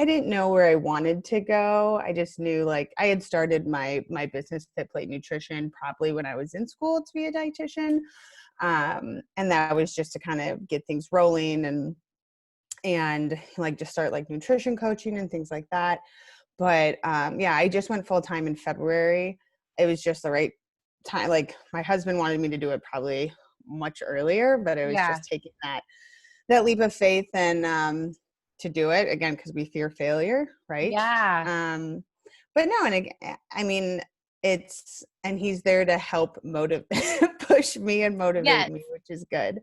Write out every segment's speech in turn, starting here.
I didn't know where I wanted to go. I just knew like I had started my business Fit Plate Nutrition probably when I was in school to be a dietitian. And that was just to kind of get things rolling and like just start like nutrition coaching and things like that. But yeah, I just went full time in February. It was just the right time. Like my husband wanted me to do it probably much earlier, but it was Yeah. just taking that leap of faith and to do it again, because we fear failure, right? Yeah. But no, and I mean, and he's there to help push me and motivate Yes. me, which is good.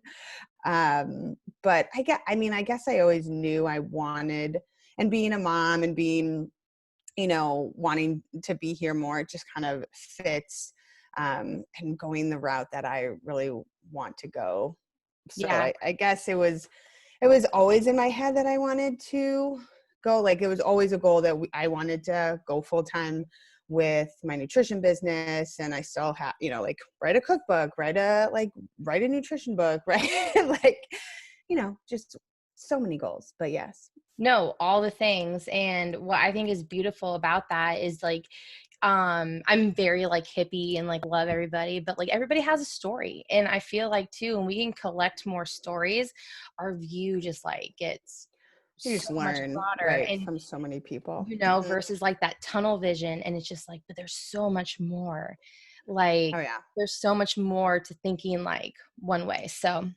But I guess I always knew I wanted, and being a mom and being, wanting to be here more, it just kind of fits, and going the route that I really want to go. So Yeah. I guess it was always in my head that I wanted to go. Like it was always a goal that I wanted to go full time with my nutrition business, and I still have, like write a cookbook, write a nutrition book, right? Like, just so many goals. But yes. No, all the things. And what I think is beautiful about that is like, I'm very like hippie and like love everybody, but like everybody has a story. And I feel like too, when we can collect more stories, our view just like gets You just so much learn, broader. right, And from so many people. versus like that tunnel vision. And it's just like, but there's so much more. Like Oh yeah. there's so much more to thinking like one way. So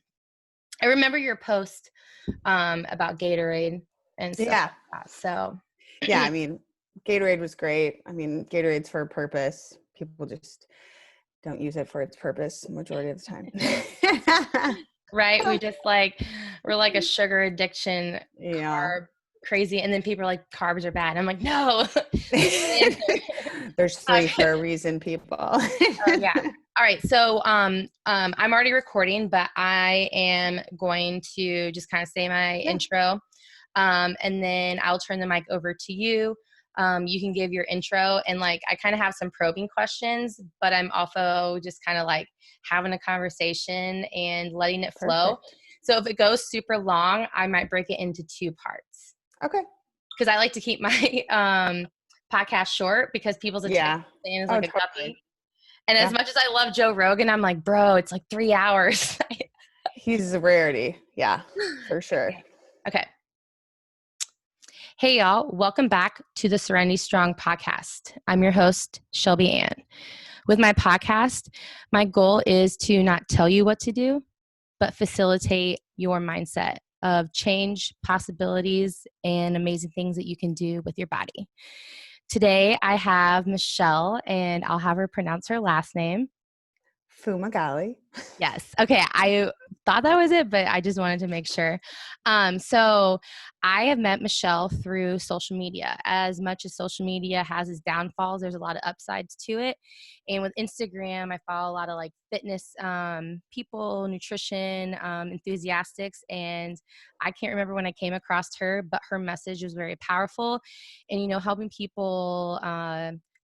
I remember your post about Gatorade and stuff Yeah. like that. So Yeah. I mean, Gatorade was great. I mean, Gatorade's for a purpose. People just don't use it for its purpose majority of the time. right, we're like a sugar addiction, Yeah. carb crazy, and then people are like carbs are bad. I'm like, no. There's three for a reason, people. Oh yeah. All right. So I'm already recording, but I am going to just kind of say my intro. And then I'll turn the mic over to you. You can give your intro, and like I kind of have some probing questions, but I'm also just kind of like having a conversation and letting it flow. Perfect. So if it goes super long, I might break it into 2 parts. Okay. Because I like to keep my podcast short because people's attention span is like a guppy. And as much as I love Joe Rogan, I'm like, bro, it's like 3 hours. He's a rarity. Yeah, for sure. Okay. Hey, y'all. Welcome back to the Serenity Strong podcast. I'm your host, Shelby Ann. With my podcast, my goal is to not tell you what to do, but facilitate your mindset of change, possibilities, and amazing things that you can do with your body. Today, I have Michele, and I'll have her pronounce her last name. Fumagalli. Yes. Okay. I thought that was it, but I just wanted to make sure. So I have met Michele through social media. As much as social media has its downfalls, there's a lot of upsides to it. And with Instagram, I follow a lot of like fitness people, nutrition enthusiasts. And I can't remember when I came across her, but her message was very powerful. And, helping people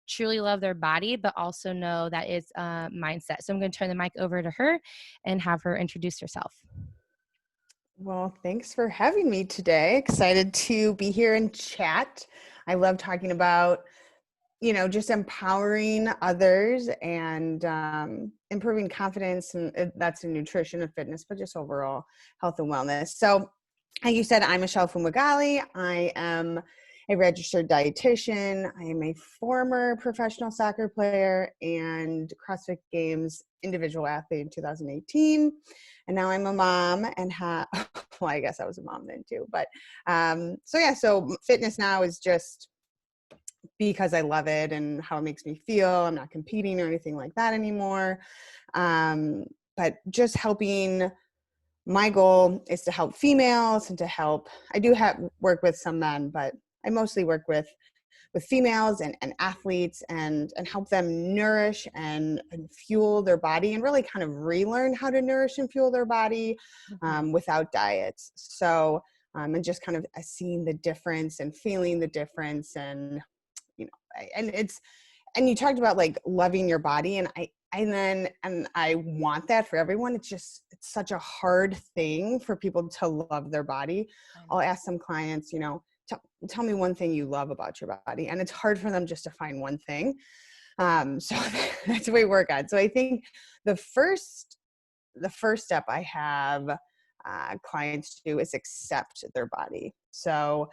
truly love their body, but also know that it's a mindset. So I'm going to turn the mic over to her and have her introduce herself. Well, thanks for having me today. Excited to be here and chat. I love talking about, just empowering others and improving confidence. And that's in nutrition and fitness, but just overall health and wellness. So like you said, I'm Michele Fumagalli. I am a registered dietitian. I am a former professional soccer player and CrossFit Games individual athlete in 2018. And now I'm a mom and well, I guess I was a mom then too. But so fitness now is just because I love it and how it makes me feel. I'm not competing or anything like that anymore. But just helping. My goal is to help females and I do work with some men, but I mostly work with females and athletes and help them nourish and fuel their body and really kind of relearn how to nourish and fuel their body without diets. So, and just kind of seeing the difference and feeling the difference and you talked about like loving your body and I want that for everyone. It's such a hard thing for people to love their body. I'll ask some clients, tell me one thing you love about your body. And it's hard for them just to find one thing. So that's what we work on. So I think the first step I have clients do is accept their body. So,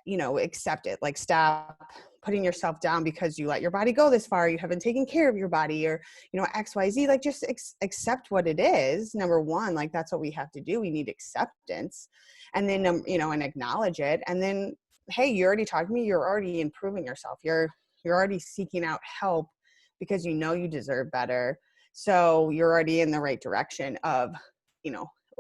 accept it, like stop putting yourself down because you let your body go this far, you haven't taken care of your body, or, XYZ, like just accept what it is. Number one, like that's what we have to do. We need acceptance. And then, and acknowledge it. And then, hey, you already talked to me. You're already improving yourself. You're already seeking out help because you deserve better. So you're already in the right direction of,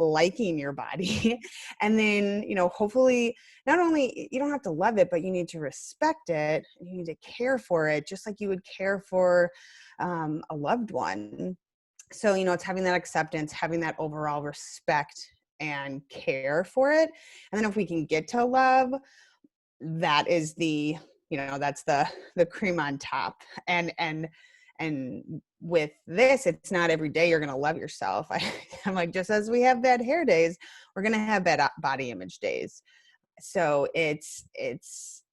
liking your body. And then, hopefully not only you don't have to love it, but you need to respect it. You need to care for it just like you would care for a loved one. So, it's having that acceptance, having that overall respect and care for it. And then if we can get to love, that is that's the cream on top. And with this, it's not every day you're going to love yourself. I'm like, just as we have bad hair days, we're going to have bad body image days. So it's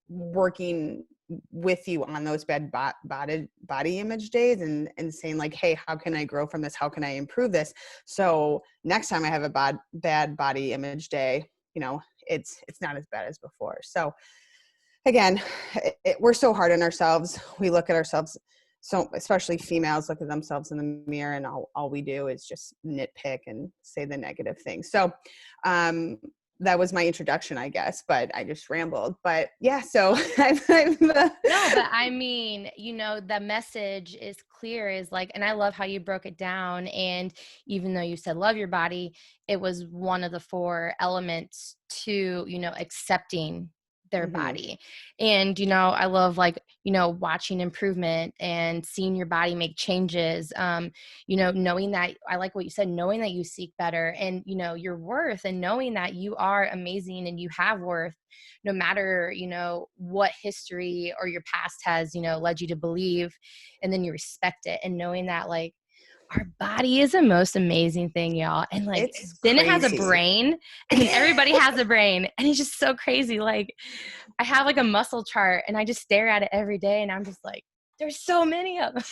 working with you on those bad body image days and saying like, hey, how can I grow from this? How can I improve this? So next time I have a bad body image day, it's not as bad as before. So again, we're so hard on ourselves. We look at ourselves, so especially females look at themselves in the mirror and all we do is just nitpick and say the negative things. So that was my introduction, I guess, but I just rambled. But yeah, so No, but I mean, the message is clear, is like, and I love how you broke it down. And even though you said love your body, it was one of the 4 elements to, accepting their body. And, I love watching improvement and seeing your body make changes, knowing that, I like what you said, knowing that you seek better and, your worth, and knowing that you are amazing and you have worth no matter, what history or your past has, led you to believe, and then you respect it, and knowing that like, our body is the most amazing thing, y'all. And like, it's then crazy. it has a brain, and then everybody has a brain, and it's just so crazy. Like, I have like a muscle chart and I just stare at it every day, and I'm just like, there's so many of them.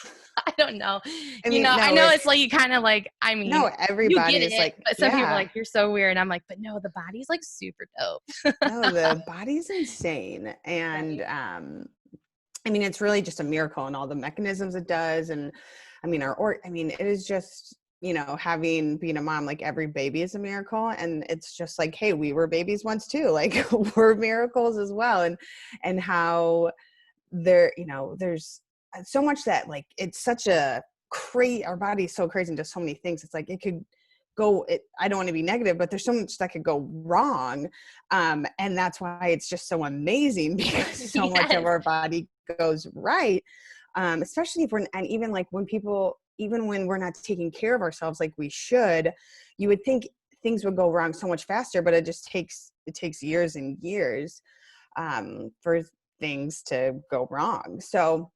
I don't know. I know it's like, you kind of like, I mean, no, everybody you get is it, like, but some people are like, you're so weird. And I'm like, but no, the body's like super dope. no, the body's insane. And, Right. I mean, it's really just a miracle and all the mechanisms it does. And I mean, it is just, being a mom, like every baby is a miracle. And it's just like, hey, we were babies once too. Like we're miracles as well. And how there's so much that like, it's such a our body's so crazy into so many things. It's like, it could I don't want to be negative, but there's so much that could go wrong. And that's why it's just so amazing because so much of our body goes right. Especially and even like even when we're not taking care of ourselves like we should, you would think things would go wrong so much faster, but it takes years and years for things to go wrong. So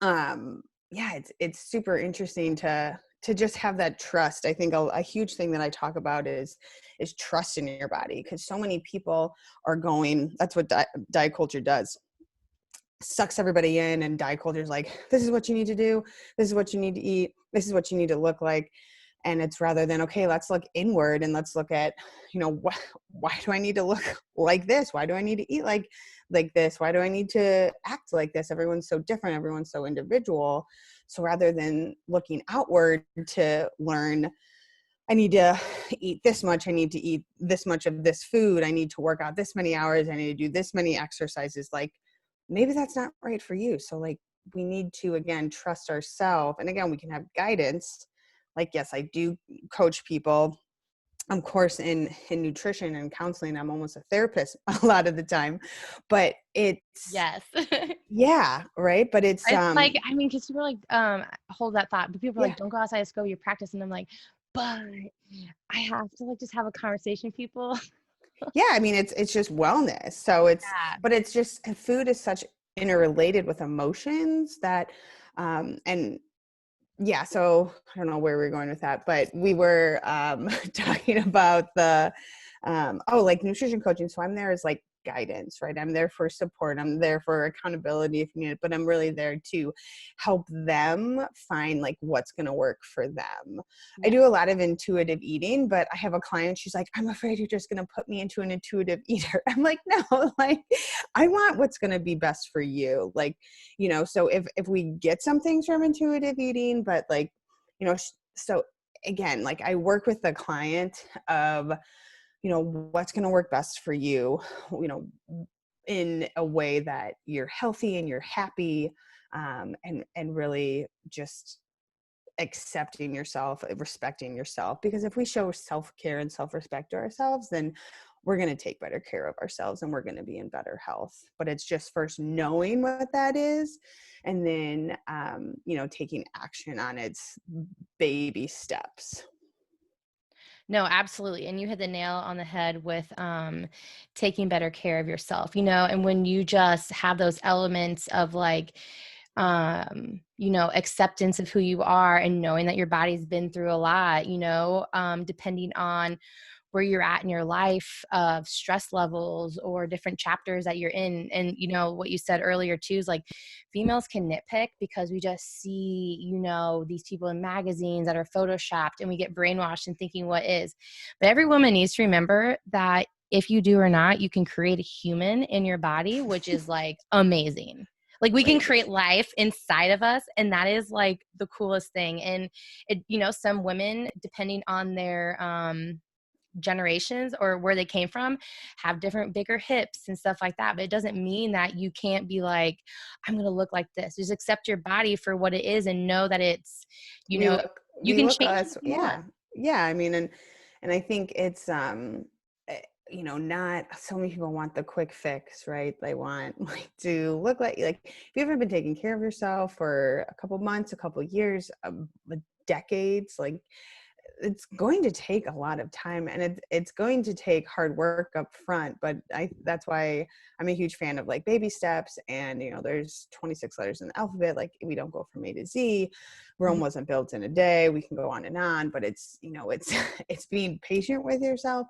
yeah, it's super interesting to just have that trust. I think a huge thing that I talk about is trust in your body, because so many people are that's what diet culture does. Sucks everybody in, and diet culture is like, this is what you need to do, this is what you need to eat, this is what you need to look like. And it's rather than, okay, let's look inward and let's look at, why do I need to look like this? Why do I need to eat like this? Why do I need to act like this? Everyone's so different. Everyone's so individual. So rather than looking outward to learn, I need to eat this much, I need to eat this much of this food, I need to work out this many hours, I need to do this many exercises, like maybe that's not right for you. So like, we need to, again, trust ourselves. And again, we can have guidance. Like, yes, I do coach people, of course, in nutrition and counseling. I'm almost a therapist a lot of the time, but it's, Yes. yeah, right. But it's like, I mean, because people are like, hold that thought, but people are yeah, like, don't go outside, just go your practice. And I'm like, but I have to like just have a conversation, people. yeah. I mean, it's just wellness. So Yeah. but it's just, food is such interrelated with emotions that, and yeah, so I don't know where we're going with that, but we were talking about the like nutrition coaching. So I'm there as like guidance, right? I'm there for support. I'm there for accountability if you need it, but I'm really there to help them find like what's going to work for them. I do a lot of intuitive eating, but I have a client, she's like, I'm afraid you're just going to put me into an intuitive eater. I'm like, no, like I want what's going to be best for you. Like, you know, so if we get some things from intuitive eating, but like, you know, so again, like I work with the client of, you know, what's going to work best for you, you know, in a way that you're healthy and you're happy, and really just accepting yourself, respecting yourself. Because if we show self-care and self-respect to ourselves, then we're going to take better care of ourselves and we're going to be in better health. But it's just first knowing what that is, and then, you know, taking action on its baby steps. No, absolutely. And you hit the nail on the head with taking better care of yourself, you know, and when you just have those elements of like, you know, acceptance of who you are and knowing that your body's been through a lot, you know, depending on where you're at in your life of stress levels or different chapters that you're in. And, you know, what you said earlier too is like females can nitpick because we just see, you know, these people in magazines that are photoshopped and we get brainwashed and thinking what is. But every woman needs to remember that if you do or not, you can create a human in your body, which is like amazing. Like we can create life inside of us. And that is like the coolest thing. And it, you know, some women, depending on their, generations or where they came from, have different bigger hips and stuff like that, but it doesn't mean that you can't be like, I'm going to look like this. Just accept your body for what it is and know that it's, you know, you We can look change us, it if you want. yeah, I mean, and I think it's you know, not so many people want the quick fix, right? They want like to look like if you haven't been taking care of yourself for a couple months, a couple years, decades, like it's going to take a lot of time, and it's going to take hard work up front. But that's why I'm a huge fan of like baby steps. And, you know, there's 26 letters in the alphabet. Like we don't go from A to Z. Rome wasn't built in a day. We can go on, but it's, you know, it's, it's being patient with yourself.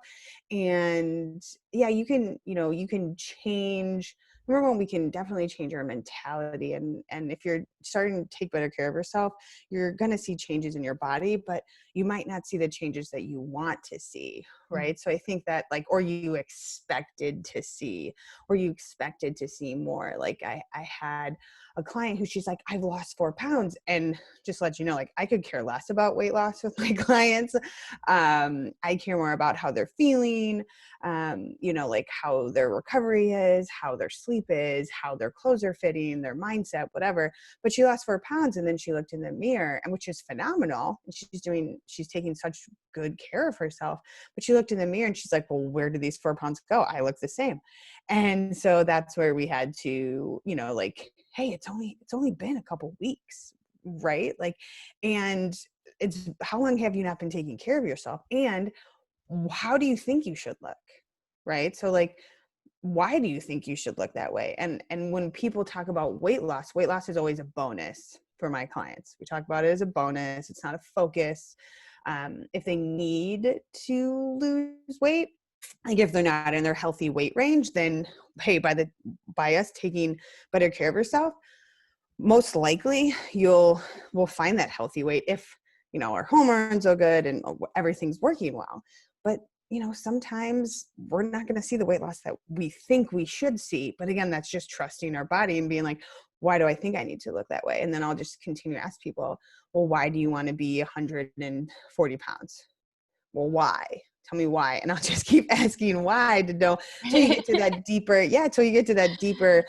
And yeah, you can, you know, you can change. Number one, we can definitely change our mentality. And if you're starting to take better care of yourself, you're going to see changes in your body, but you might not see the changes that you want to see, right? So I think that like, or you expected to see, or you expected to see more. Like I had a client who she's like, I've lost 4 pounds. And just let you know, like I could care less about weight loss with my clients. I care more about how they're feeling, you know, like how their recovery is, how their sleep is, how their clothes are fitting, their mindset, whatever. But she lost 4 pounds, and then she looked in the mirror, and which is phenomenal. And she's taking such good care of herself. But she looked in the mirror and she's like, well, where did these 4 pounds go? I look the same. And so that's where we had to, you know, like, hey, it's only been a couple weeks, right? Like, and it's, how long have you not been taking care of yourself? And how do you think you should look? Right? So like, why do you think you should look that way? And when people talk about weight loss is always a bonus for my clients. We talk about it as a bonus. It's not a focus. If they need to lose weight, like if they're not in their healthy weight range, then hey, by us taking better care of yourself, most likely we'll find that healthy weight if, you know, our hormones are good and everything's working well. But, you know, sometimes we're not going to see the weight loss that we think we should see. But again, that's just trusting our body and being like, why do I think I need to look that way? And then I'll just continue to ask people, well, why do you want to be 140 pounds? Well, why? Tell me why. And I'll just keep asking why to know till you get to that deeper, till you get to that deeper,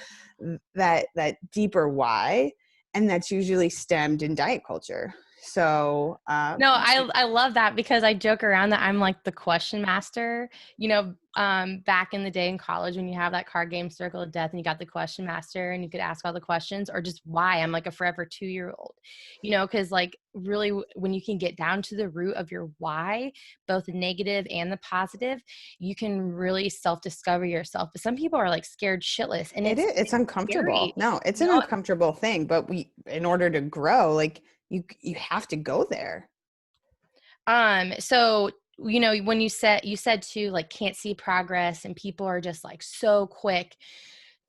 that deeper why. And that's usually stemmed in diet culture. So No, I love that because I joke around that I'm like the question master, you know, back in the day in college when you have that card game Circle of Death and you got the question master and you could ask all the questions, or just why. I'm like a forever 2-year-old, you know, because like really when you can get down to the root of your why, both the negative and the positive, you can really self-discover yourself. But some people are like scared shitless, and it's uncomfortable. scary. No, it's You an know, uncomfortable thing, but in order to grow, like you have to go there. So you know, when you said too, like, can't see progress and people are just like so quick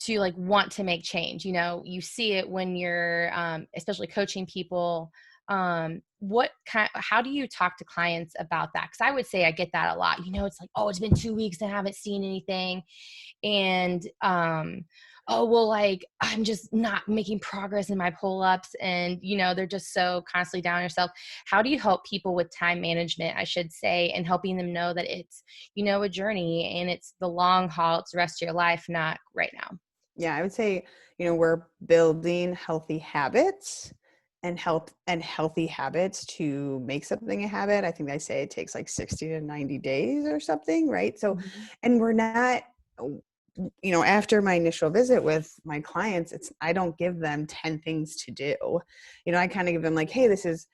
to like want to make change. You know, you see it when you're especially coaching people. How do you talk to clients about that? Because I would say I get that a lot. You know, it's like, oh, it's been 2 weeks and I haven't seen anything. And oh, well, like, I'm just not making progress in my pull-ups, and you know, they're just so constantly down on yourself. How do you help people with time management, I should say, and helping them know that it's, you know, a journey and it's the long haul, it's the rest of your life, not right now? Yeah, I would say, we're building healthy habits and healthy habits to make something a habit. I think they say it takes like 60 to 90 days or something, right? So, Mhm. and we're not, after my initial visit with my clients, I don't give them 10 things to do. I kind of give them like, hey, this is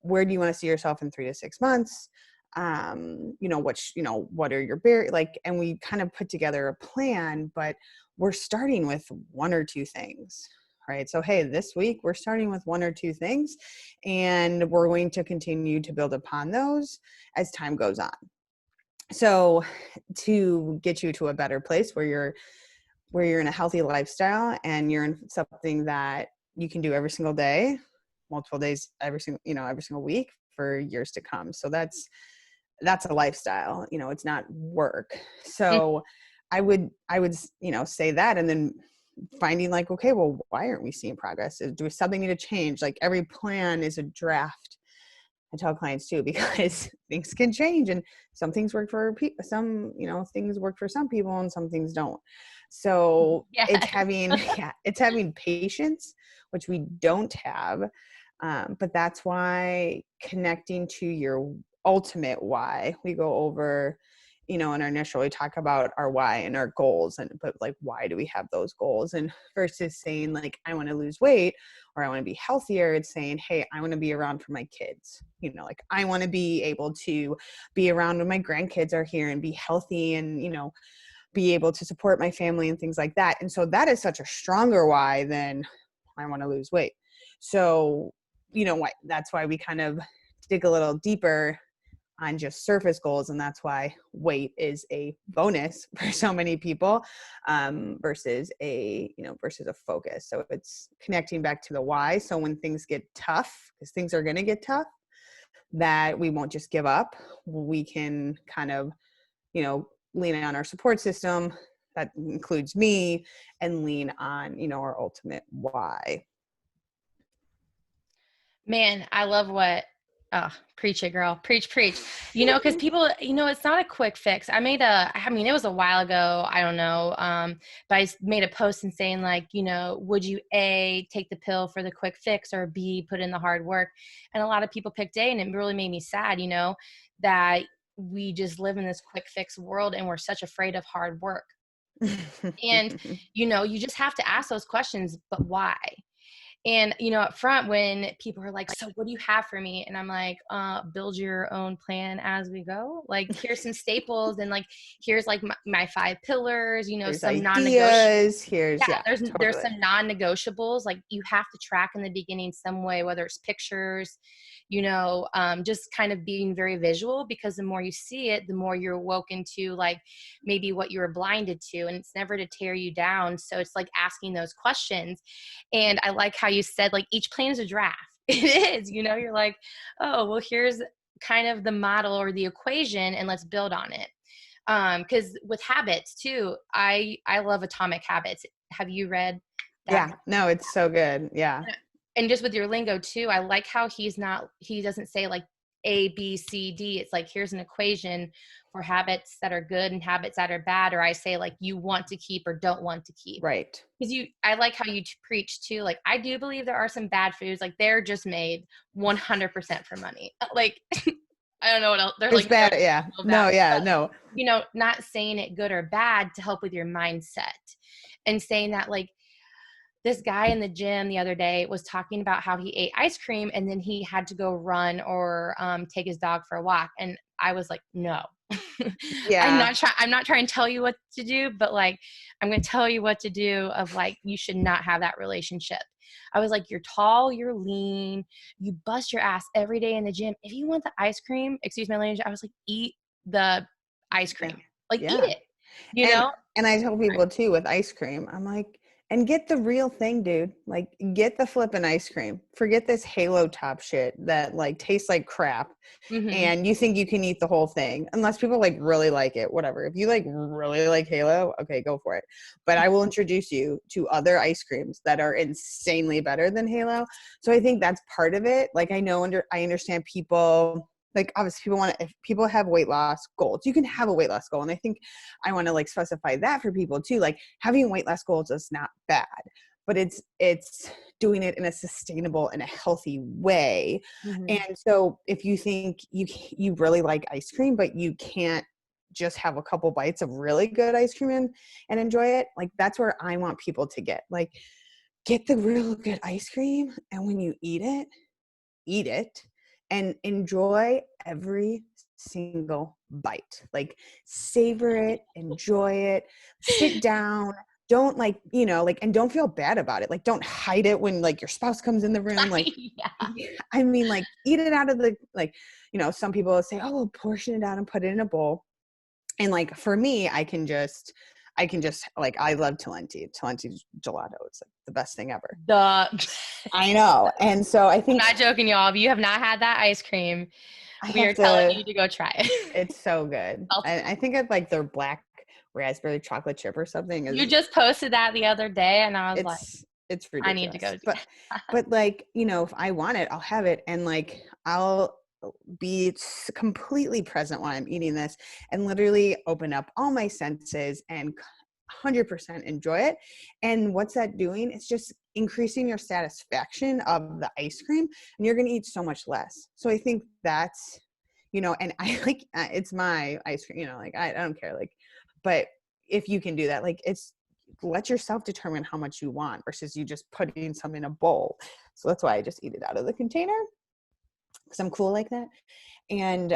where do you want to see yourself in 3 to 6 months? What are your like, and we kind of put together a plan, but we're starting with one or two things, right? So, hey, this week we're starting with one or two things, and we're going to continue to build upon those as time goes on. So, to get you to a better place where you're in a healthy lifestyle and you're in something that you can do every single day, multiple days, every single week for years to come. So that's a lifestyle, it's not work. So I would say that, and then finding like, okay, well, why aren't we seeing progress? Do something need to change? Like, every plan is a draft. I tell clients too, because things can change, and some things work for people, things work for some people and some things don't. So it's Yes. having, it's having patience, which we don't have. But that's why connecting to your ultimate why, we go over, in our initial, we talk about our why and our goals, but like, why do we have those goals? And versus saying like, I want to lose weight or I want to be healthier, it's saying, hey, I want to be around for my kids. Like, I want to be able to be around when my grandkids are here and be healthy and, be able to support my family and things like that. And so that is such a stronger why than I want to lose weight. So, that's why we kind of dig a little deeper on just surface goals. And that's why weight is a bonus for so many people, versus a focus. So it's connecting back to the why. So when things get tough, because things are going to get tough, that we won't just give up. We can kind of, lean on our support system. That includes me, and lean on, our ultimate why. Man, I love preach it, girl. Preach. You know, because people, you know, it's not a quick fix. I mean, it was a while ago, I don't know, but I made a post and saying like, you know, would you A, take the pill for the quick fix, or B, put in the hard work? And a lot of people picked A, and it really made me sad, you know, that we just live in this quick fix world and we're such afraid of hard work. And, you know, you just have to ask those questions, but why? And, you know, up front, when people are like, so what do you have for me? And I'm like, build your own plan as we go. Like, here's some staples, and like, here's like my 5 pillars, you know, There's some non-negotiable. ideas. Yeah, there's Totally. some non-negotiables. Like, you have to track in the beginning some way, whether it's pictures, you know, just kind of being very visual, because the more you see it, the more you're woken to like maybe what you were blinded to, and it's never to tear you down. So it's like asking those questions. And I like how you said like each plan is a draft. It is, you know, you're like, oh, well, here's kind of the model or the equation, and let's build on it. Because with habits too, I love Atomic Habits. Have you read that? Yeah. No, it's so good. Yeah. And just with your lingo too, I like how he doesn't say like A, B, C, D. It's like, here's an equation for habits that are good and habits that are bad. Or I say like, you want to keep or don't want to keep. Right. Because I like how you preach too. Like, I do believe there are some bad foods. Like, they're just made 100% for money. Like, I don't know what else. They're It's like, bad. Yeah. no No. value. Yeah. But, No. you know, not saying it good or bad to help with your mindset, and saying that like, this guy in the gym the other day was talking about how he ate ice cream and then he had to go run or take his dog for a walk. And I was like, no, Yeah. I'm not trying to tell you what to do, but like, I'm going to tell you what to do, of like, you should not have that relationship. I was like, you're tall, you're lean, you bust your ass every day in the gym. If you want the ice cream, excuse my language, I was like, eat the ice Yeah. cream. Like, eat Yeah. it, you And know? and I tell people too with ice cream, I'm like, and get the real thing, dude. Like, get the flippin' ice cream. Forget this Halo Top shit that like tastes like crap. Mm-hmm. And you think you can eat the whole thing, unless people like really like it, whatever. If you like really like Halo, okay, go for it. But I will introduce you to other ice creams that are insanely better than Halo. So I think that's part of it. Like, I understand people, like, obviously people want to, if people have weight loss goals, you can have a weight loss goal. And I think I want to like specify that for people too. Like, having weight loss goals is not bad, but it's doing it in a sustainable and a healthy way. Mm-hmm. And so if you think you really like ice cream, but you can't just have a couple bites of really good ice cream and enjoy it, like, that's where I want people to get. Like, get the real good ice cream, and when you eat it and enjoy every single bite. Like, savor it, enjoy it, sit down. Don't like, like, and don't feel bad about it. Like, don't hide it when like your spouse comes in the room. Like, Yeah. I mean, like, eat it out of the, like, some people will say, oh, we'll portion it out and put it in a bowl. And like, for me, I can just like, I love Talenti gelato. It's like the best thing ever. The I know. And so I I'm think not joking, y'all. If you have not had that ice cream, I we have are telling to, you to go try it. it's so good. I think it's like their black raspberry chocolate chip or something You is, just posted that the other day, and I was like, it's I need to go ridiculous. do But that. but like, if I want it, I'll have it, and like, I'll be completely present while I'm eating this and literally open up all my senses and 100% enjoy it. And what's that doing? It's just increasing your satisfaction of the ice cream, and you're going to eat so much less. So I think that's, and I like, it's my ice cream, like, I don't care, like, but if you can do that, like, it's, let yourself determine how much you want versus you just putting some in a bowl. So that's why I just eat it out of the container, because I'm cool like that. And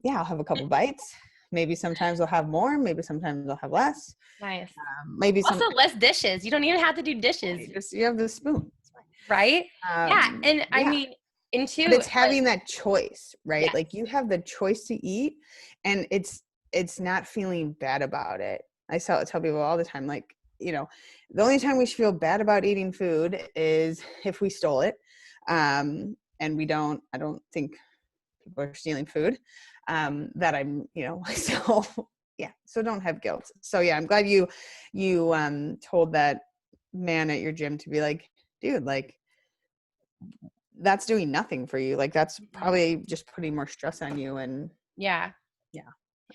yeah, I'll have a couple bites. Maybe sometimes I'll have more. Maybe sometimes I'll have less. Nice. Maybe Also, less dishes. You don't even have to do dishes, just you have the spoon. right? Yeah, and I Yeah, mean, but into it's like, having that choice, right? yeah, Like, you have the choice to eat, and it's not feeling bad about it. I tell people all the time, like, the only time we should feel bad about eating food is if we stole it. And I don't think people are stealing food, that I'm, so yeah, so don't have guilt. So yeah, I'm glad you told that man at your gym to be like, dude, like, that's doing nothing for you. Like, that's probably just putting more stress on you. And yeah. yeah,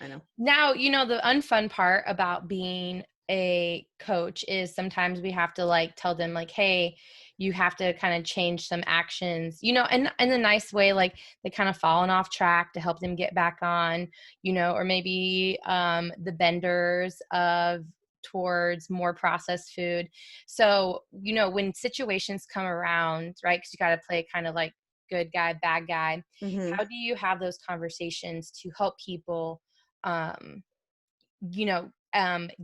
I know. Now, the unfun part about being a coach is sometimes we have to like tell them like, hey, you have to kind of change some actions, and in a nice way, like they kind of fallen off track to help them get back on, or maybe the benders of towards more processed food. So, when situations come around, right? Because you got to play kind of like good guy, bad guy. Mm-hmm. How do you have those conversations to help people um,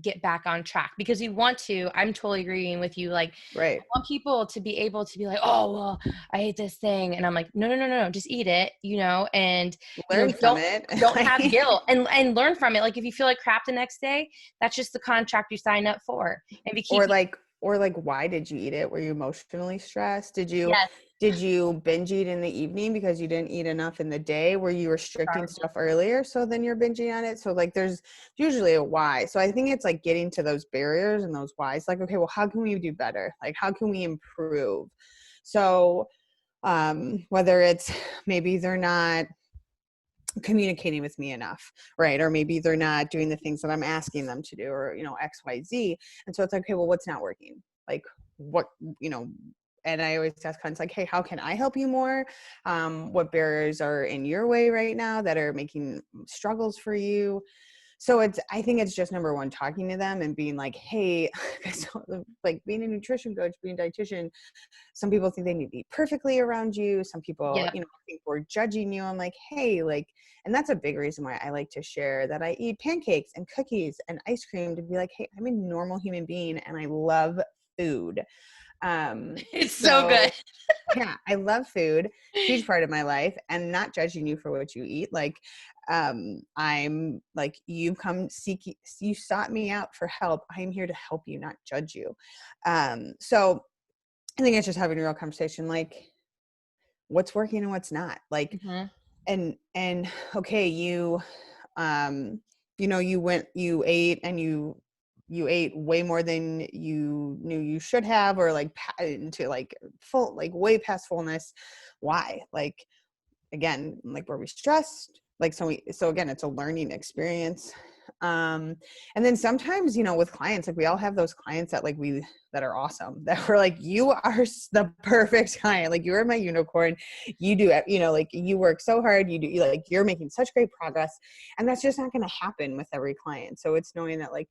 get back on track? Because you want to, I'm totally agreeing with you. Like, I Right. want people to be able to be like, oh, well, I hate this thing. And I'm like, no, no, no, no, no, just eat it, and, Learn from don't, it. don't have guilt and learn from it. Like, if you feel like crap the next day, that's just the contract you sign up for. And if you keep, or like, why did you eat it? Were you emotionally stressed? yes, Did you binge eat in the evening because you didn't eat enough in the day? Were you restricting starving. stuff earlier, so then you're binging on it? So like, there's usually a why. So I think it's like getting to those barriers and those whys. Like, okay, well, how can we do better? Like, how can we improve? So whether it's maybe they're not communicating with me enough, right? Or maybe they're not doing the things that I'm asking them to do, or, XYZ. And so it's like, okay, well, what's not working? Like, what, and I always ask clients like, hey, how can I help you more? What barriers are in your way right now that are making struggles for you? So I think it's just number one, talking to them and being like, hey, like, being a nutrition coach, being a dietitian, some people think they need to eat perfectly around you. Some people, Yep. think we're judging you. I'm like, hey, like, and that's a big reason why I like to share that I eat pancakes and cookies and ice cream, to be like, hey, I'm a normal human being and I love food. It's so good. So yeah, I love food, huge part of my life, and not judging you for what you eat. Like, I'm like, you sought me out for help. I'm here to help you, not judge you. So I think it's just having a real conversation, like what's working and what's not. Like, Mm-hmm. and okay, um, you ate and you ate way more than you knew you should have, or like into like full, like way past fullness. Why? Like, again, like, were we stressed? Like, so again, it's a learning experience. And then sometimes, with clients, like we all have those clients that are awesome, that we're like, you are the perfect client. Like, you are my unicorn. You do it, like you work so hard, you're making such great progress. And that's just not going to happen with every client. So it's knowing that, like,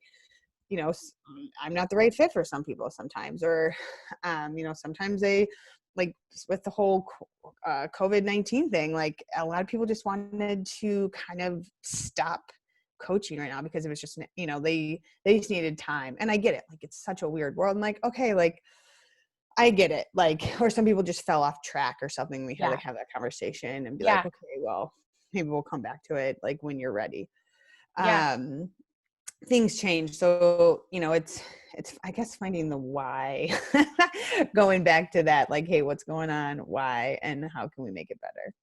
I'm not the right fit for some people sometimes, or, sometimes they, like with the whole COVID-19 thing, like a lot of people just wanted to kind of stop coaching right now because it was just, they just needed time. And I get it. Like, it's such a weird world. I'm like, okay, like, I get it. Like, or some people just fell off track or something. We had Yeah. to have that conversation and be Yeah. like, okay, well, maybe we'll come back to it, like, when you're ready. Yeah. Things change. So, it's I guess finding the why, going back to that, like, hey, what's going on? Why? And how can we make it better?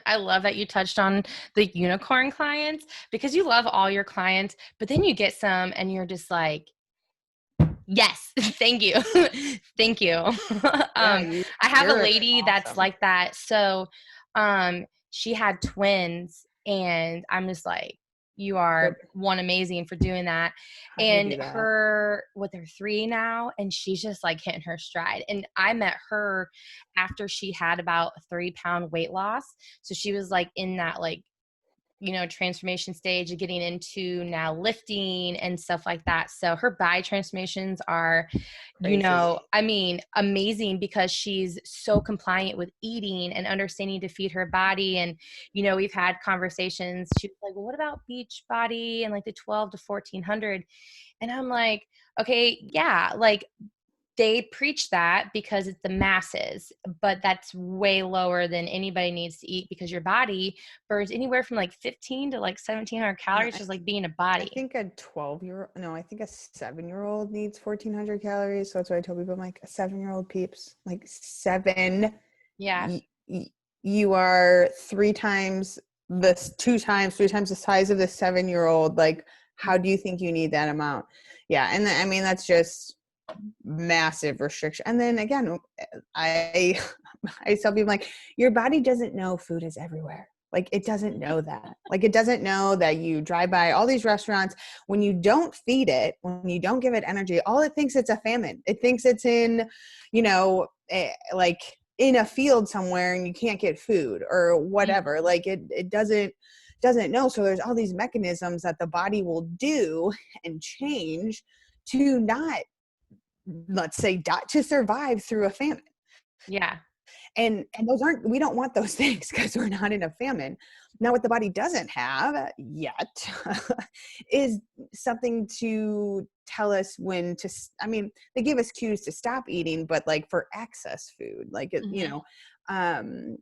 I love that you touched on the unicorn clients, because you love all your clients, but then you get some and you're just like, yes, thank you. Thank you. Yeah, I have a you're lady that's awesome. like that. So she had twins, and I'm just like, you Good. are one amazing for doing that. How do you And do that? they're 3 now, and she's just like hitting her stride. And I met her after she had about a 3-pound weight loss. So she was like in that, like, transformation stage of getting into now lifting and stuff like that. So her body transformations are, Crazy. I mean, amazing, because she's so compliant with eating and understanding to feed her body. And, we've had conversations. She was like, well, what about beach body and like the 12 to 1400? And I'm like, okay, yeah, like, they preach that because it's the masses, but that's way lower than anybody needs to eat, because your body burns anywhere from like 15 to like 1700 No, calories, just like being a I body. think a 12-year-old, no, I think a 7-year-old needs 1,400 calories. So that's what I tell people. I'm like, a 7-year-old, peeps, like, seven, Yeah. y- y- you are three times the size of the 7-year-old. Like, how do you think you need that amount? Yeah. And I mean, that's just massive restriction. And then again, I I tell people, like, your body doesn't know food is everywhere. Like, it doesn't know that. Like, it doesn't know that you drive by all these restaurants, when you don't feed it, when you don't give it energy, all it thinks it's a famine. It thinks it's in, like in a field somewhere and you can't get food or whatever. Like, it doesn't know. So there's all these mechanisms that the body will do and change to not, let's say, to survive through a famine. Yeah. And we don't want those things, because we're not in a famine. Now, what the body doesn't have yet is something to tell us when to, I mean, they give us cues to stop eating, but like for excess food, like, Mm-hmm. um,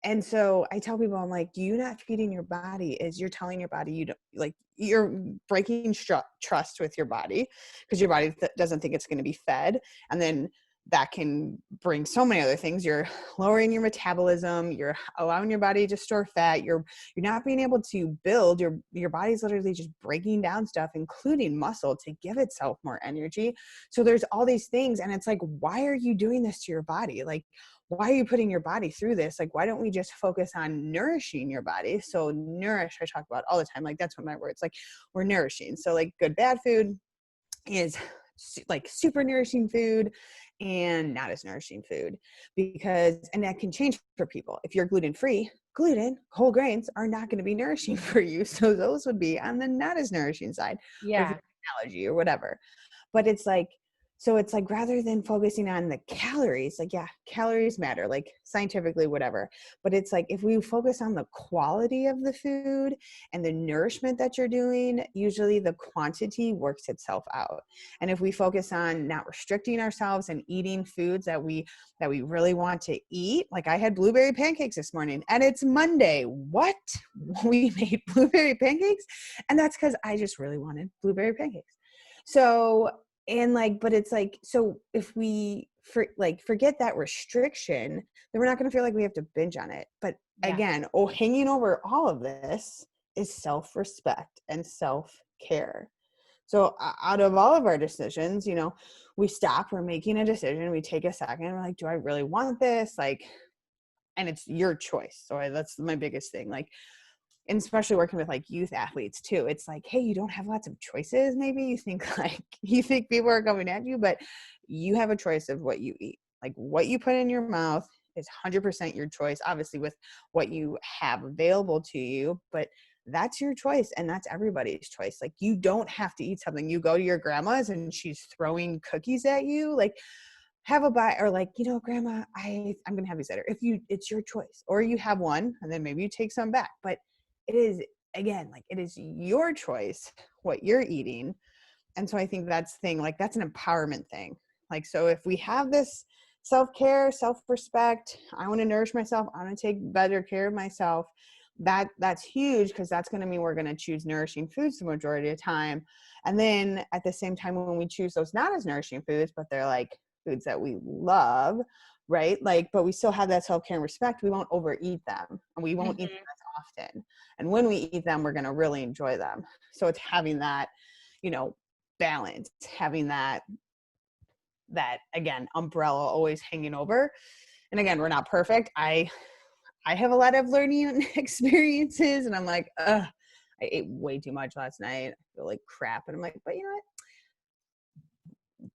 and so I tell people, I'm like, you not feeding your body is you're telling your body, you don't, like, you're breaking trust with your body, because your body doesn't think it's going to be fed. And then that can bring so many other things. You're lowering your metabolism, you're allowing your body to store fat, you're not being able to build, your body's literally just breaking down stuff, including muscle, to give itself more energy. So there's all these things, and it's like, why are you doing this to your body? Like, why are you putting your body through this? Like, why don't we just focus on nourishing your body? So nourish, I talk about all the time. Like, that's what my words, like, we're nourishing. So like, good bad food is like super nourishing food, and not as nourishing food, and that can change for people. If you're gluten free, gluten, whole grains are not going to be nourishing for you. So those would be on the not as nourishing side. Or if you Yeah. have an allergy or whatever. But it's like, So it's like, rather than focusing on the calories, like, yeah, calories matter, like scientifically, whatever. But it's like, if we focus on the quality of the food and the nourishment that you're doing, usually the quantity works itself out. And if we focus on not restricting ourselves and eating foods that we really want to eat, like I had blueberry pancakes this morning and it's Monday. What? We made blueberry pancakes? And that's because I just really wanted blueberry pancakes. So, and like, but it's like, so if we forget that restriction, then we're not going to feel like we have to binge on it. But Yeah. again, hanging over all of this is self-respect and self-care. So out of all of our decisions, we stop, we're making a decision, we take a second, we're like, do I really want this? Like, and it's your choice. So that's my biggest thing. Like, and especially working with like youth athletes too, it's like, hey, you don't have lots of choices. Maybe you think people are coming at you, but you have a choice of what you eat. Like, what you put in your mouth is 100% your choice, obviously with what you have available to you, but that's your choice and that's everybody's choice. Like, you don't have to eat something. You go to your grandma's and she's throwing cookies at you, like, have a bite, or like, grandma, I'm gonna have these later. It's your choice. Or you have one and then maybe you take some back. But it is, again, like, it is your choice what you're eating. And so I think that's the thing, like, that's an empowerment thing. Like, so if we have this self-care, self-respect, I want to nourish myself, I want to take better care of myself, that's huge, because that's going to mean we're going to choose nourishing foods the majority of the time. And then at the same time, when we choose those not as nourishing foods, but they're like foods that we love, right? Like, but we still have that self-care and respect, we won't overeat them, and we won't eat them as often. And when we eat them, we're going to really enjoy them. So it's having that, balance, having that again, umbrella always hanging over. And again, we're not perfect. I have a lot of learning experiences, and I'm like, I ate way too much last night, I feel like crap. And I'm like, but you know what,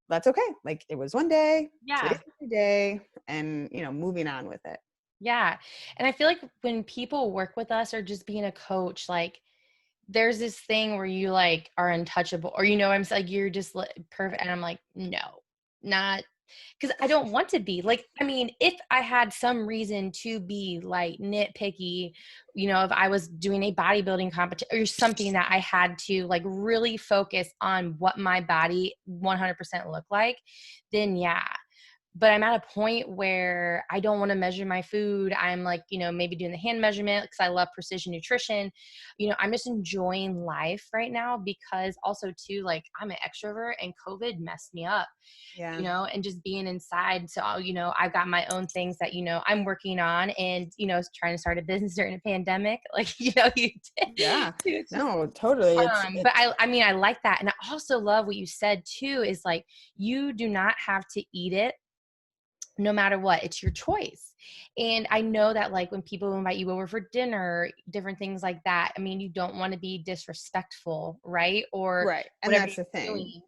that's okay. Like, it was one day, Yeah. today's every day, and moving on with it. Yeah. And I feel like when people work with us or just being a coach, like there's this thing where you like are untouchable, or I'm like, you're just perfect. And I'm like, no, not, because I don't want to be like, I mean, if I had some reason to be like nitpicky, if I was doing a bodybuilding competition or something that I had to like really focus on what my body 100% looked like, then yeah. But I'm at a point where I don't want to measure my food. I'm like, maybe doing the hand measurement because I love precision nutrition. I'm just enjoying life right now, because also too, like, I'm an extrovert and COVID messed me up, Yeah. and just being inside. So, I've got my own things that, I'm working on, and, trying to start a business during a pandemic, like, you did. Yeah. It's just, No, totally. but I mean, I like that. And I also love what you said too, is like, you do not have to eat it no matter what. It's your choice. And I know that like when people invite you over for dinner, different things like that, I mean, you don't want to be disrespectful, right? Or right. And whatever that's the you're thing. doing. Yeah.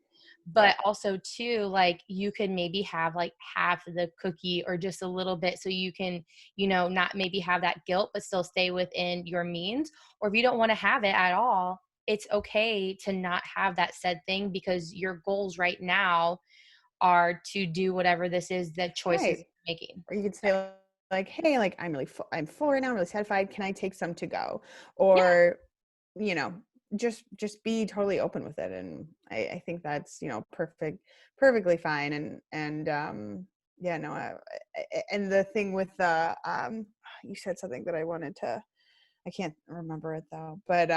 But also too, like, you could maybe have like half of the cookie or just a little bit, so you can, not maybe have that guilt, but still stay within your means. Or if you don't want to have it at all, it's okay to not have that said thing, because your goals right now are to do whatever this is, the choices Right. you're making. Or you could say like, hey, like, I'm really full, I'm full right now, I'm really satisfied, can I take some to go? Yeah. Or you know just be totally open with it. And I think that's perfectly fine. And yeah, no, and the thing with the you said something that I wanted to, I can't remember it though, but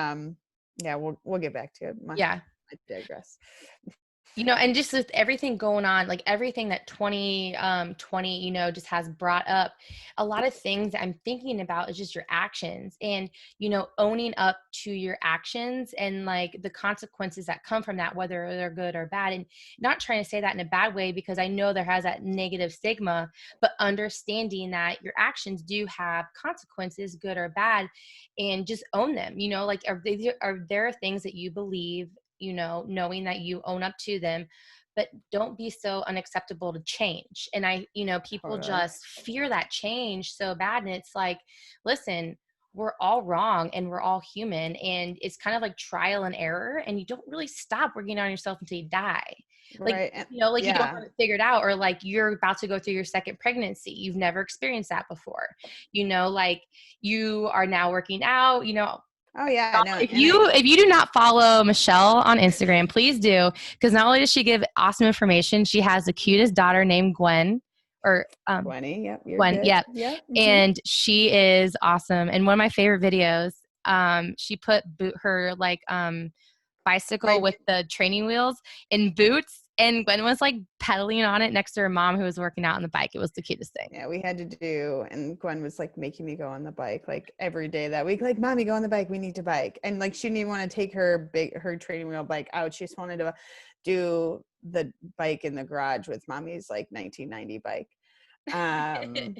yeah, we'll get back to it. Yeah. I digress. And just with everything going on, like everything that 2020, just has brought up, a lot of things that I'm thinking about is just your actions, and, owning up to your actions and like the consequences that come from that, whether they're good or bad. And not trying to say that in a bad way, because I know there has that negative stigma, but understanding that your actions do have consequences, good or bad, and just own them. Like, are there things that you believe, knowing that you own up to them, but don't be so unacceptable to change. And people Totally. just fear that change so bad. And it's like, listen, we're all wrong and we're all human. And it's kind of like trial and error. And you don't really stop working on yourself until you die. Like, Right. And, you know, like you don't yeah. have it figured out, or like you're about to go through your second pregnancy. You've never experienced that before. You know, like you are now working out, you know. Oh yeah. No. And If you do not follow Michele on Instagram, please do, because not only does she give awesome information, she has the cutest daughter named Gwen, or Gwenny, yep, you're Gwen, good. yep. Yep. And she is awesome. And one of my favorite videos, she put her like bicycle My with the training wheels in boots, and Gwen was like pedaling on it next to her mom who was working out on the bike. It was the cutest thing. Yeah, we had to do, and Gwen was like making me go on the bike like every day that week. Like, mommy, go on the bike. We need to bike. And like, she didn't even want to take her training wheel bike out. She just wanted to do the bike in the garage with mommy's like 1990 bike.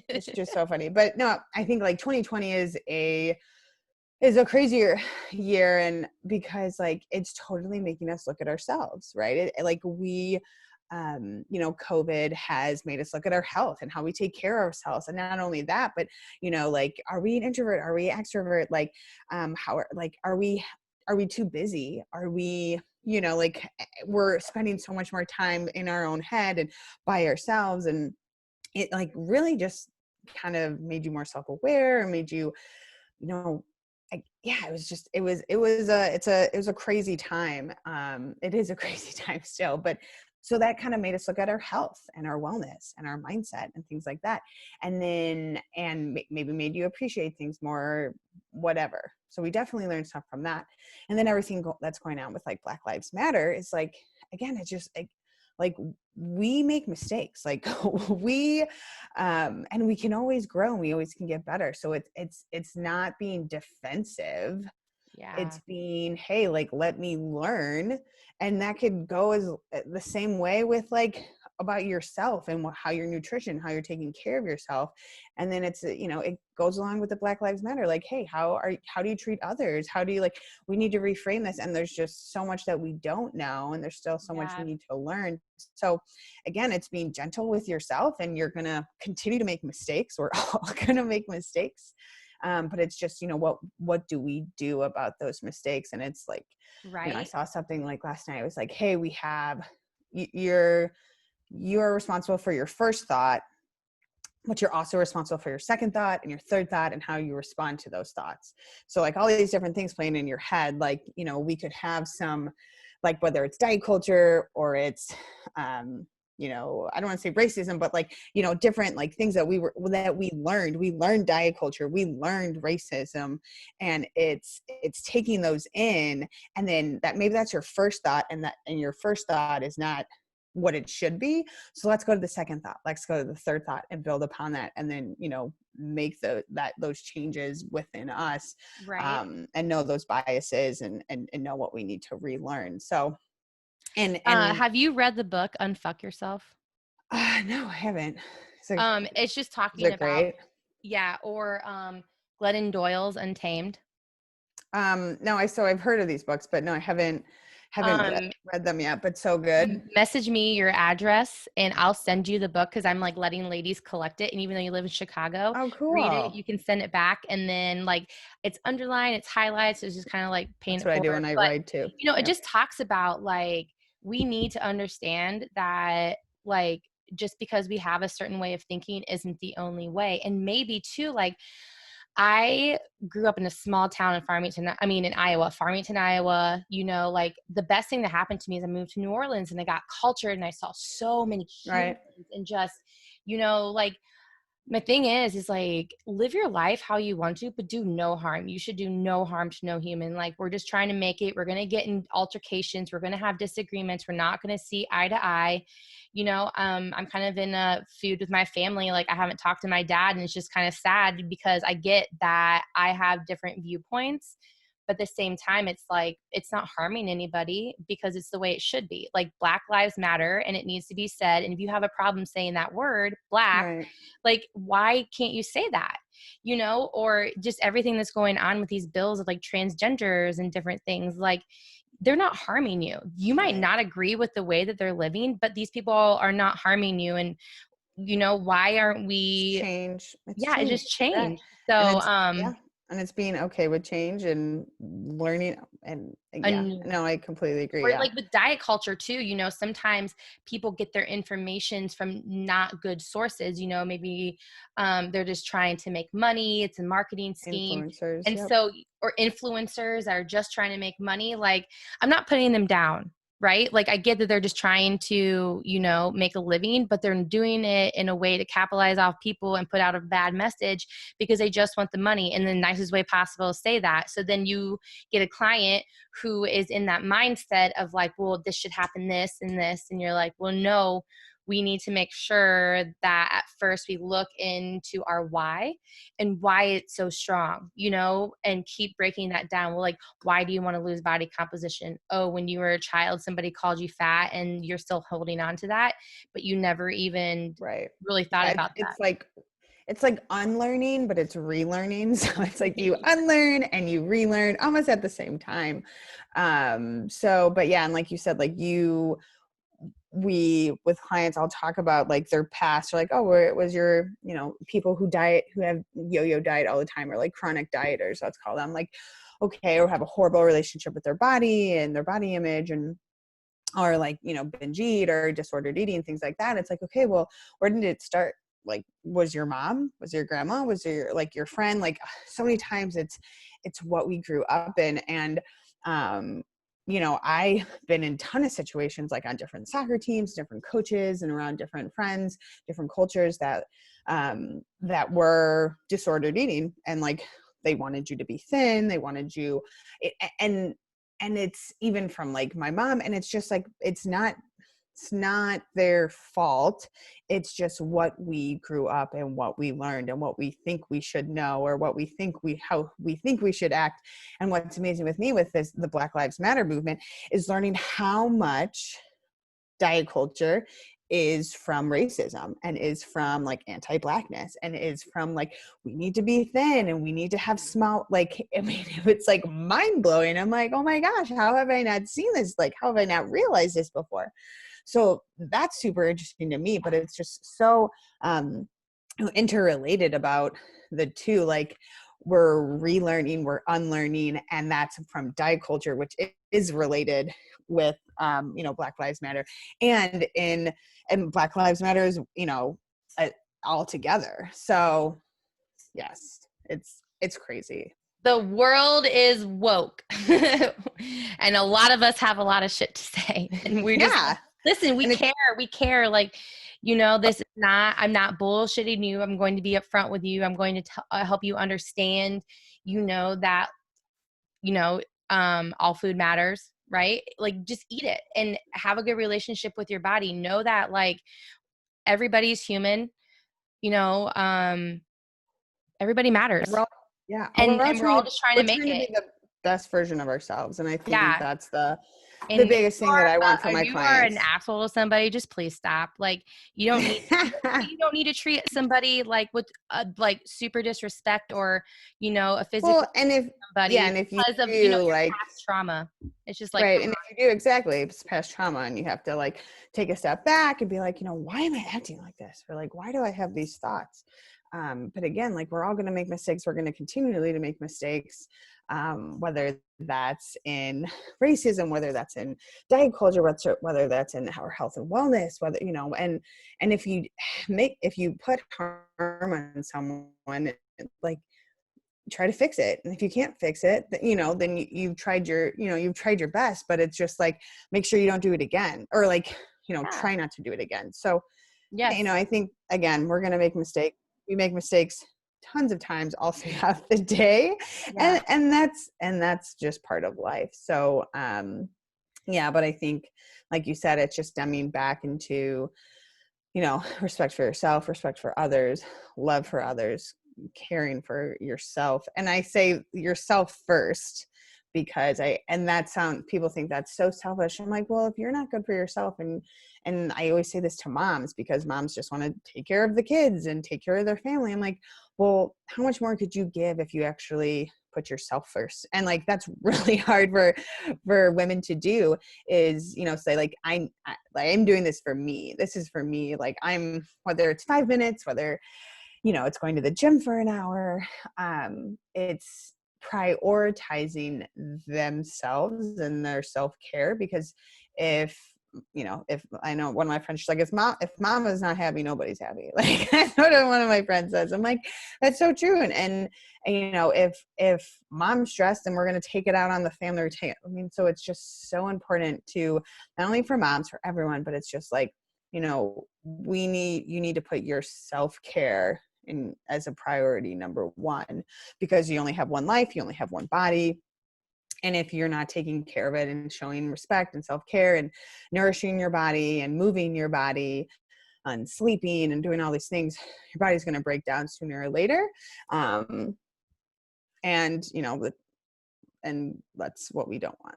It's just so funny. But no, I think like 2020 is a crazier year, and because like it's totally making us look at ourselves, right? Like we you know, COVID has made us look at our health and how we take care of ourselves. And not only that, but, you know, like, are we an introvert? Are we extrovert? Like, are we too busy? Are we, you know, like we're spending so much more time in our own head and by ourselves. And it like really just kind of made you more self-aware and made you, you know, yeah, it was just, it was a crazy time. It is a crazy time still, but so that kind of made us look at our health and our wellness and our mindset and things like that. And then, and maybe made you appreciate things more, whatever. So we definitely learned stuff from that. And then everything that's going on with like Black Lives Matter is like, again, it's just like we make mistakes, like we and we can always grow and we always can get better. So it's not being defensive, Yeah. it's being, hey, like let me learn. And that could go as the same way with like about yourself and how your nutrition, how you're taking care of yourself. And then it's, you know, it goes along with the Black Lives Matter, like, hey, how do you treat others? How do you, like, we need to reframe this. And there's just so much that we don't know, and there's still so much we Yeah. need to learn. So again, it's being gentle with yourself, and you're going to continue to make mistakes. We're all going to make mistakes. But it's just, you know, what do we do about those mistakes? And it's like, you know, I Right. saw something like last night. It was like, hey, we have, you're responsible for your first thought, but you're also responsible for your second thought and your third thought and how you respond to those thoughts. So like all these different things playing in your head, like, you know, we could have some, like whether it's diet culture or it's, you know, I don't want to say racism, but like, you know, different like things that we learned diet culture, we learned racism, and it's taking those in, and then that maybe that's your first thought, and your first thought is not what it should be. So let's go to the second thought. Let's go to the third thought and build upon that. And then, you know, make those changes within us, Right. and know those biases, and know what we need to relearn. So, and Have you read the book Unfuck Yourself? no, I haven't. It's just Is talking it about, great? yeah, or Glennon Doyle's Untamed. No, I've heard of these books, but no, I haven't Um, read them yet, but so good. Message me your address and I'll send you the book, because I'm like letting ladies collect it. And even though you live in Chicago, Oh, read it. cool. You can send it back, and then like it's underlined, it's highlights. So it's just kind of like paying That's it what I do forward. when I But write too. you know, it Yep. just talks about like we need to understand that like just because we have a certain way of thinking isn't the only way. And maybe too, like I grew up in a small town in Farmington, Iowa. You know, like the best thing that happened to me is I moved to New Orleans and I got cultured and I saw so many humans Right. and just, you know, like my thing is like live your life how you want to, but do no harm. You should do no harm to no human. Like we're just trying to make it. We're going to get in altercations. We're going to have disagreements. We're not going to see eye to eye. You know, I'm kind of in a feud with my family. Like I haven't talked to my dad, and it's just kind of sad because I get that I have different viewpoints. But at the same time, it's like, it's not harming anybody because it's the way it should be. Like Black Lives Matter, and it needs to be said. And if you have a problem saying that word, Black, Right. like, why can't you say that? You know, or just everything that's going on with these bills of like transgenders and different things, like they're not harming you. You might Right. not agree with the way that they're living, but these people are not harming you. And, you know, why aren't It's we, change. It's yeah, it change. just Right. changed. And So, it's, yeah. And it's being okay with change and learning. And yeah, And no, I completely agree. or Yeah. like with diet culture too, you know, sometimes people get their information from not good sources, you know, maybe they're just trying to make money. It's a marketing scheme. Influencers. And Yep. so, or influencers are just trying to make money. Like, I'm not putting them down, right? Like, I get that they're just trying to, you know, make a living, but they're doing it in a way to capitalize off people and put out a bad message because they just want the money in the nicest way possible to say that. So then you get a client who is in that mindset of like, well, this should happen, this and this. And you're like, well, no, we need to make sure that at first we look into our why and why it's so strong, you know, and keep breaking that down. Well, like, why do you want to lose body composition? Oh, when you were a child, somebody called you fat and you're still holding on to that, but you never even Right. really thought Yeah, about it's like unlearning, but it's relearning. So it's like you that. unlearn and you relearn almost at the same time. So, but yeah, and like you said, like we with clients, I'll talk about like their past, or like, oh, where it was your, you know, people who diet, who have yo-yo diet all the time, or like chronic dieters, let's call them, like, okay, or have a horrible relationship with their body and their body image, and or like, you know, binge eat or disordered eating, things like that. It's like, okay, well, where did it start? Like, was your mom, was your grandma, was your, like, your friend? Like, so many times it's what we grew up in. And you know, I've been in a ton of situations, like on different soccer teams, different coaches, and around different friends, different cultures that were disordered eating, and like they wanted you to be thin, they wanted you, and it's even from like my mom, and it's just like, it's not their fault. It's just what we grew up and what we learned and what we think we should know, or what we think how we think we should act. And what's amazing with me with this, the Black Lives Matter movement, is learning how much diet culture is from racism, and is from like anti-blackness, and is from like, we need to be thin and we need to have small, like, I mean, it's like mind-blowing. I'm like, oh my gosh, how have I not seen this? Like, how have I not realized this before? So that's super interesting to me, but it's just so interrelated about the two. Like, we're relearning, we're unlearning, and that's from diet culture, which is related with you know, Black Lives Matter, and Black Lives Matter is, you know, all together. So yes, it's crazy. The world is woke. And a lot of us have a lot of shit to say. And we're just like, Yeah. listen, we And care. We care. Like, you know, this is not, I'm not bullshitting you. I'm going to be upfront with you. I'm going to help you understand, you know, that, you know, all food matters, right? Like, just eat it and have a good relationship with your body. Know that, like, everybody's human, you know, everybody we're matters. all, yeah, And we're all we're all trying to, just trying to we're make trying to it. be the best version of ourselves. And I think Yeah. that's the And biggest thing that I want for if my you are an clients. asshole to somebody, just please stop. Like, you don't need to treat somebody like with like super disrespect, or, you know, a physical Well, and if, yeah, somebody and if you because of, you know, do, your like, past trauma. It's just like, right, come and if you do, exactly, it's past trauma, and you have to like take a step back and be like, you know, why am I acting like this? Or like, why do I have these thoughts? But again, like, we're all going to make mistakes. We're going to continually to make mistakes, whether that's in racism, whether that's in diet culture, whether that's in our health and wellness, whether, you know, and if you put harm on someone, like, try to fix it. And if you can't fix it, you know, then you've tried your, you know, you've tried your best, but it's just like, make sure you don't do it again, or like, you know, yeah, try not to do it again. So, you know, yes, I think, again, we're going to make mistakes. We make mistakes tons of times all throughout the day. yeah, And that's just part of life. So, yeah, but I think, like you said, it's just stemming back into, you know, respect for yourself, respect for others, love for others, caring for yourself. And I say yourself first, because people think that's so selfish. I'm like, well, if you're not good for yourself, and I always say this to moms, because moms just want to take care of the kids and take care of their family. I'm like, well, how much more could you give if you actually put yourself first? And like, that's really hard for women to do, is, you know, say like, I'm doing this for me. This is for me. Like, I'm, whether it's 5 minutes, whether it's going to the gym for an hour. It's prioritizing themselves and their self-care, because if I know one of my friends, she's like, if mom is not happy, nobody's happy. Like, that's what one of my friends says. I'm like, that's so true. And if mom's stressed, then we're going to take it out on the family routine. I mean, so it's just so important to, not only for moms, for everyone, but it's just like, you need to put your self-care in as a priority number one, because you only have one life, you only have one body. And if you're not taking care of it and showing respect and self-care and nourishing your body and moving your body and sleeping and doing all these things, your body's going to break down sooner or later. And that's what we don't want.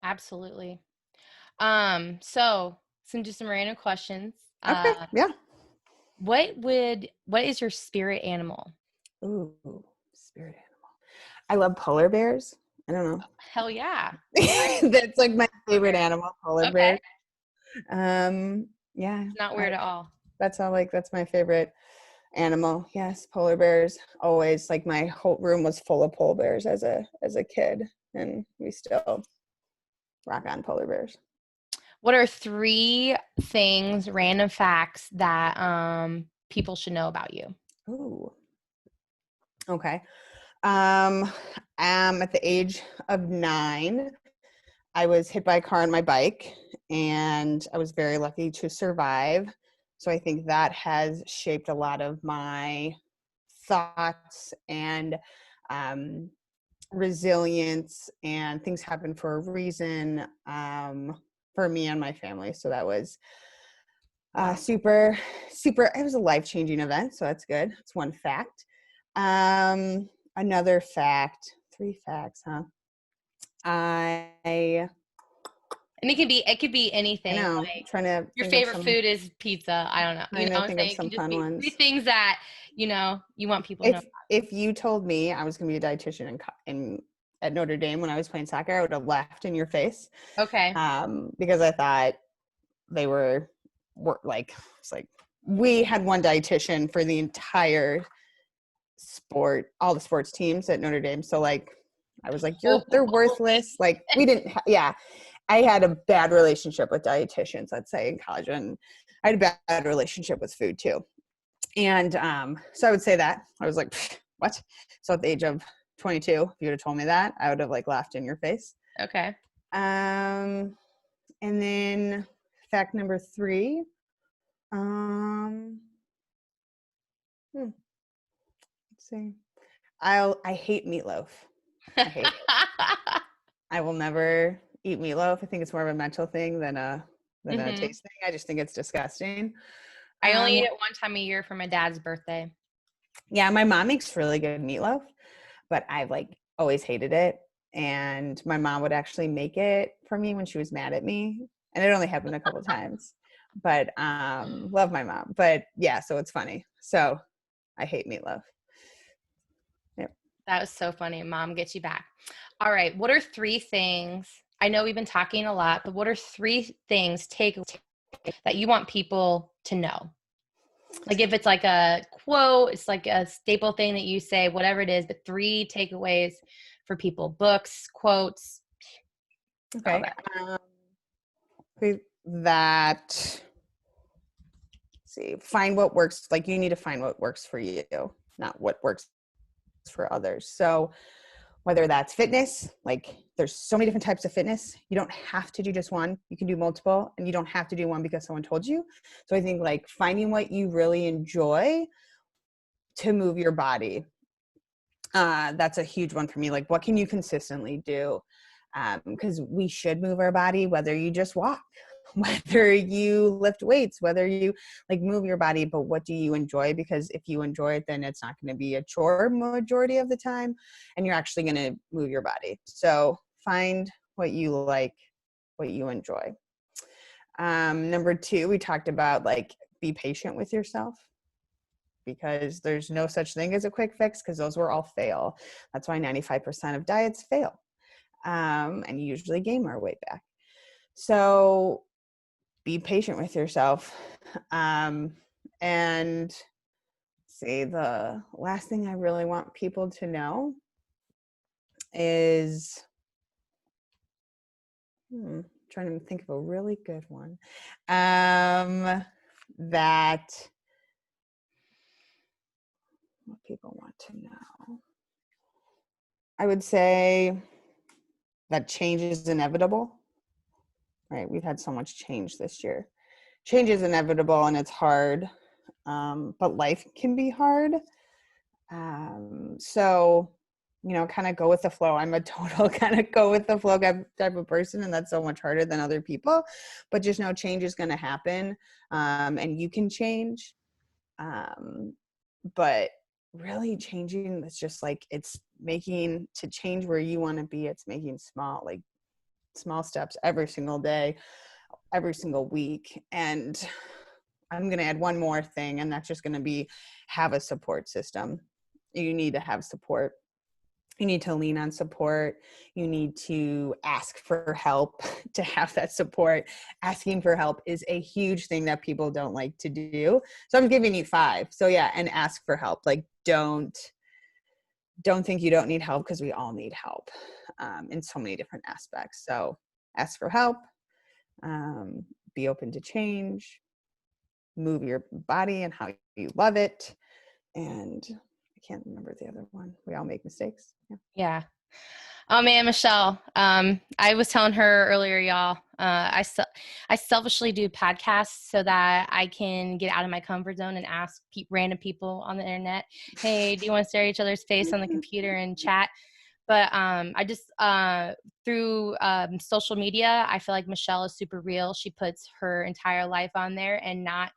Absolutely. So just some random questions. Okay. Yeah. What is your spirit animal? Ooh, spirit animal. I love polar bears. I don't know. Hell yeah. That's like my favorite animal, polar bears. Yeah. It's not weird at all. That's my favorite animal. Yes, polar bears. Always, like, my whole room was full of polar bears as a kid, and we still rock on polar bears. What are 3 things, random facts that people should know about you? Ooh. Okay. At the age of 9, I was hit by a car on my bike, and I was very lucky to survive. So I think that has shaped a lot of my thoughts and resilience, and things happen for a reason, for me and my family. So that was super, it was a life-changing event. So that's good. That's one fact. Another fact, 3 facts, huh? And it could be anything. I know. Like, Trying to your favorite food is pizza. I don't know. Trying to think of It some could just fun be ones. 3 things that, you want people to know. If you told me I was going to be a dietitian at Notre Dame when I was playing soccer, I would have laughed in your face. Okay. Because I thought they were like, it's like, we had one dietitian for the entire sport, all the sports teams at Notre Dame. So, like, I was like, they're worthless. Like, we didn't, yeah. I had a bad relationship with dietitians, let's say, in college, and I had a bad relationship with food too. And so I would say that. I was like, what? So at the age of 22, if you would have told me that, I would have, like, laughed in your face. Okay. And then fact number 3. Let's see. I hate meatloaf. I hate it. I will never eat meatloaf. I think it's more of a mental thing than a taste thing. I just think it's disgusting. I only eat it one time a year for my dad's birthday. Yeah, my mom makes really good meatloaf, but I've, like, always hated it. And my mom would actually make it for me when she was mad at me, and it only happened a couple of times. But love my mom. But yeah, so it's funny. So I hate meatloaf. Yep. That was so funny. Mom gets you back. All right. What are 3 things? I know we've been talking a lot, but what are 3 things that you want people to know? Like, if it's like a quote, it's like a staple thing that you say, whatever it is, but 3 takeaways for people: books, quotes. Okay. That. See, find what works. Like, you need to find what works for you, not what works for others. So whether that's fitness, like, there's so many different types of fitness. You don't have to do just one. You can do multiple, and you don't have to do one because someone told you. So I think, like, finding what you really enjoy to move your body. That's a huge one for me. Like, what can you consistently do? Because we should move our body, whether you just walk, whether you lift weights, whether you, like, move your body, but what do you enjoy? Because if you enjoy it, then it's not going to be a chore majority of the time, and you're actually going to move your body. So find what you like, what you enjoy. Number 2, we talked about, like, be patient with yourself, because there's no such thing as a quick fix, because those will all fail. That's why 95% of diets fail. And you usually gain our weight back. So be patient with yourself. And see, the last thing I really want people to know is, trying to think of a really good one, that what people want to know. I would say that change is inevitable, right? We've had so much change this year. Change is inevitable and it's hard, but life can be hard. So, kind of go with the flow. I'm a total kind of go with the flow type of person, and that's so much harder than other people. But just know change is going to happen, and you can change. But really changing, it's just like it's making to change where you want to be. It's making small steps every single day, every single week. And I'm going to add one more thing, and that's just going to be have a support system. You need to have support. You need to lean on support. You need to ask for help to have that support. Asking for help is a huge thing that people don't like to do. So I'm giving you 5. So yeah, and ask for help. Like don't think you don't need help, because we all need help in so many different aspects. So ask for help. Be open to change. Move your body and how you love it. And I can't remember the other one. We all make mistakes. Yeah. Oh man, Michele. I was telling her earlier, y'all. I selfishly do podcasts so that I can get out of my comfort zone and ask random people on the internet, "Hey, do you want to stare at each other's face on the computer and chat?" But I just through social media, I feel like Michele is super real. She puts her entire life on there, and not,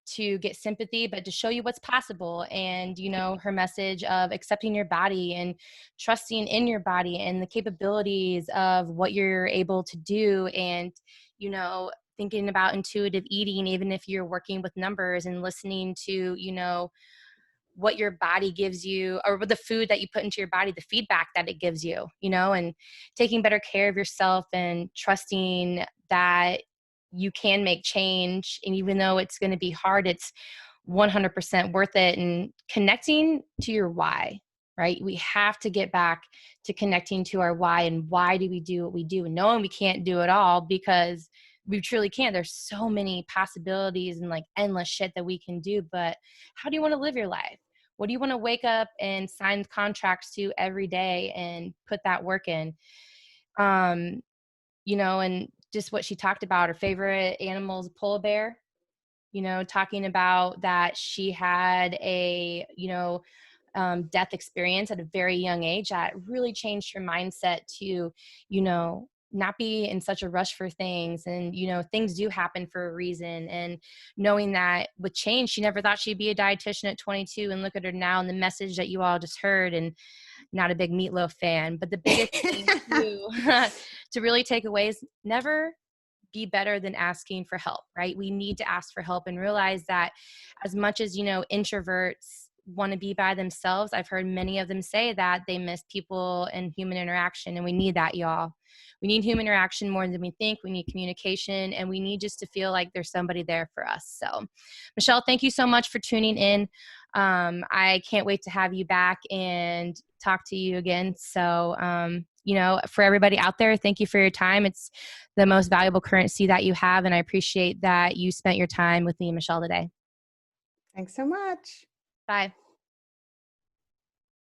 to get sympathy, but to show you what's possible. And, her message of accepting your body and trusting in your body and the capabilities of what you're able to do. And, thinking about intuitive eating, even if you're working with numbers, and listening to, what your body gives you, or the food that you put into your body, the feedback that it gives you, and taking better care of yourself and trusting that you can make change. And even though it's going to be hard, it's 100% worth it. And connecting to your why, right? We have to get back to connecting to our why, and why do we do what we do, and knowing we can't do it all, because we truly can. There's so many possibilities and endless shit that we can do. But how do you want to live your life? What do you want to wake up and sign contracts to every day and put that work in? And just what she talked about, her favorite animal is a polar bear, talking about that she had a, death experience at a very young age that really changed her mindset to, not be in such a rush for things. And, things do happen for a reason. And knowing that with change, she never thought she'd be a dietitian at 22, and look at her now, and the message that you all just heard. And not a big Meatloaf fan, but the biggest thing to really take away is never be better than asking for help, right? We need to ask for help and realize that as much as, introverts want to be by themselves, I've heard many of them say that they miss people and human interaction, and we need that, y'all. We need human interaction more than we think. We need communication, and we need just to feel like there's somebody there for us. So, Michele, thank you so much for tuning in. I can't wait to have you back and talk to you again. So, for everybody out there, thank you for your time. It's the most valuable currency that you have, and I appreciate that you spent your time with me and Michele today. Thanks so much. Bye.